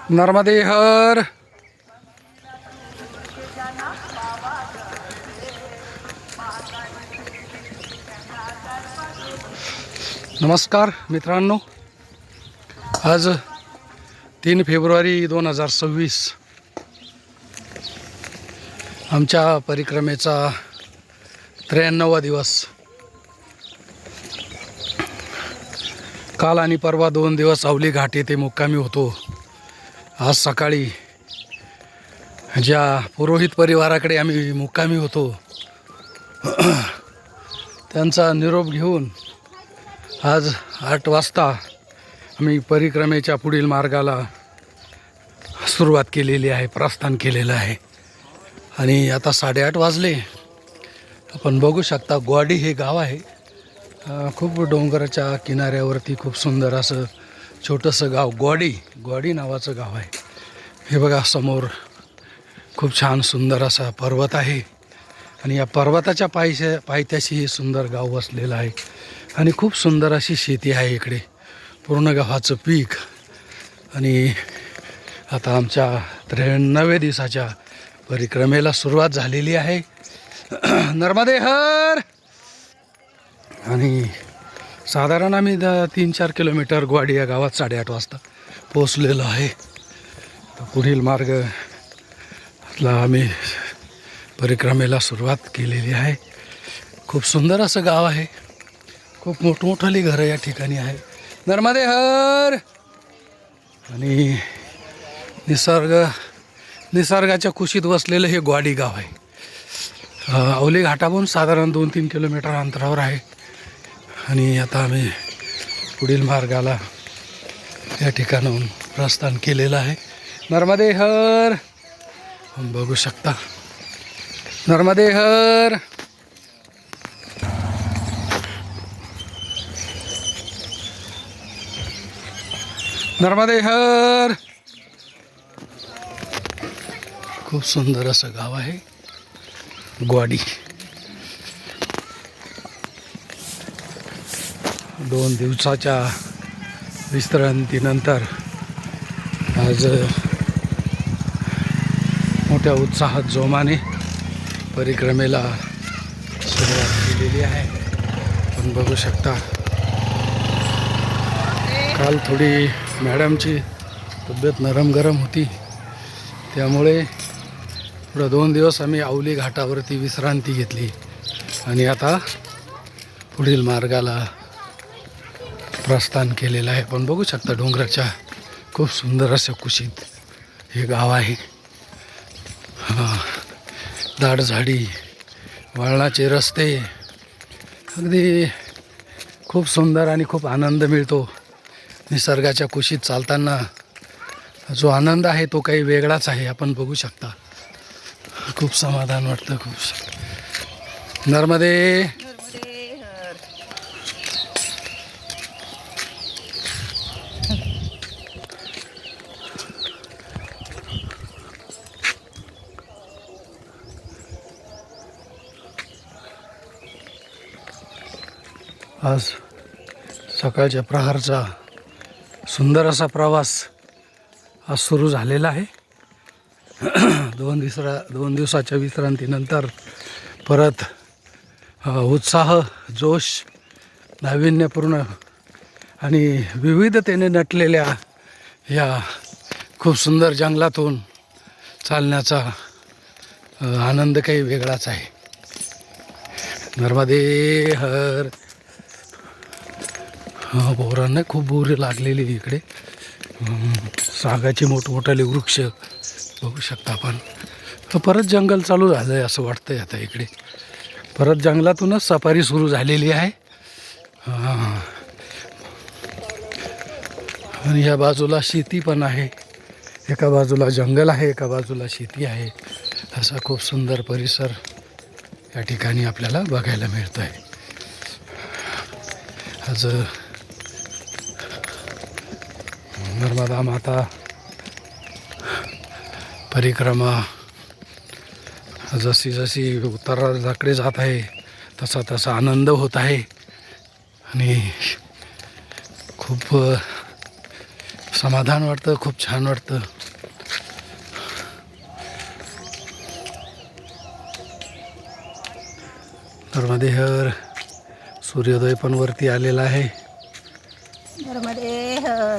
नर्मदे हर. नमस्कार मित्रांनो, आज 3 फेब्रुवारी 2026 आमच्या परिक्रमेचा 93वा दिवस. काल आणि परवा 2 दिवस अवली घाट येथे मुक्कामी होतो. आज सकाळी ज्या पुरोहित परिवाराकडे आम्ही मुक्कामी होतो त्यांचा निरोप घेऊन आज 8 वाजता आम्ही परिक्रमेच्या पुढील मार्गाला सुरुवात केलेली आहे, प्रस्थान केलेलं आहे. आणि आता 8:30 वाजले. आपण बघू शकता ग्वाडी हे गाव आहे. खूप डोंगराच्या किनाऱ्यावरती खूप सुंदर असं छोटंसं गाव ग्वाडी नावाचं गाव आहे. हे बघा समोर खूप छान सुंदर असा पर्वत आहे आणि या पर्वताच्या पायथ्याशी हे सुंदर गाव वसलेलं आहे. आणि खूप सुंदर अशी शेती आहे इकडे, पूर्ण गव्हाचं पीक. आणि आता आमच्या 93व्या दिवसाच्या परिक्रमेला सुरुवात झालेली आहे. नर्मदे हर. आणि साधारण आम्ही 3-4 किलोमीटर ग्वाडी या गावात 8:30 वाजता पोचलेलो आहे. तर पुढील मार्गला आम्ही परिक्रमेला सुरुवात केलेली आहे. खूप सुंदर असं गाव आहे. खूप मोठमोठाली घरं या ठिकाणी आहे. नर्मदे हर. आणि निसर्गाच्या कुशीत वसलेलं हे ग्वाडी गाव आहे. अवली घाटाहून साधारण 2-3 किलोमीटर अंतरावर आहे. आणि आता आम्ही पुढील मार्गाला या ठिकाणाहून प्रस्थान केलेलं आहे. नर्मदे हर. बघू शकता नर्मदे हर. नर्मदे हर. खूप सुंदर असं गाव आहे ग्वाडी. 2 दिवसाच्या विश्रांतीनंतर आज मोठ्या उत्साहात जोमाने परिक्रमेला सुरुवात केलेली आहे. आपण बघू शकता काल थोडी मॅडमची तब्येत नरम गरम होती, त्यामुळे पुढं 2 दिवस आम्ही अवली घाटावरती विश्रांती घेतली. आणि आता पुढील मार्गाला प्रस्थान केलेलं आहे. पण बघू शकता डोंगराच्या खूप सुंदर असं कुशीत हे गाव आहे. दाट झाडी, वळणाचे रस्ते, अगदी खूप सुंदर आणि खूप आनंद मिळतो. निसर्गाच्या कुशीत चालताना जो आनंद आहे तो काही वेगळाच आहे. आपण बघू शकता खूप समाधान वाटतं. खूप नर्मदे. आज सकाळच्या प्रहारचा सुंदर असा प्रवास आज सुरू झालेला आहे. 2 दिवसाच्या विश्रांतीनंतर परत उत्साह, जोश, नाविन्यपूर्ण आणि विविधतेने नटलेल्या या खूप सुंदर जंगलातून चालण्याचा आनंद काही वेगळाच आहे. नर्मदे हर. बोरांना खूप बोरे लागलेली इकडे. सागाचे मोठमोठाले वृक्ष बघू शकता आपण. परत जंगल चालू झालं आहे असं वाटतंय. आता इकडे परत जंगलातूनच सफारी सुरू झालेली आहे. आणि या बाजूला शेती पण आहे. एका बाजूला जंगल आहे, एका बाजूला शेती आहे. असा खूप सुंदर परिसर या ठिकाणी आपल्याला बघायला मिळतो आहे. आज नर्मदा माता परिक्रमा जशी जशी उत्तराकडे जात आहे तसा तसा आनंद होत आहे. आणि खूप समाधान वाटतं, खूप छान वाटतं. नर्मदे हर. सूर्योदय पण वरती आलेला आहे. नर्मदे हर.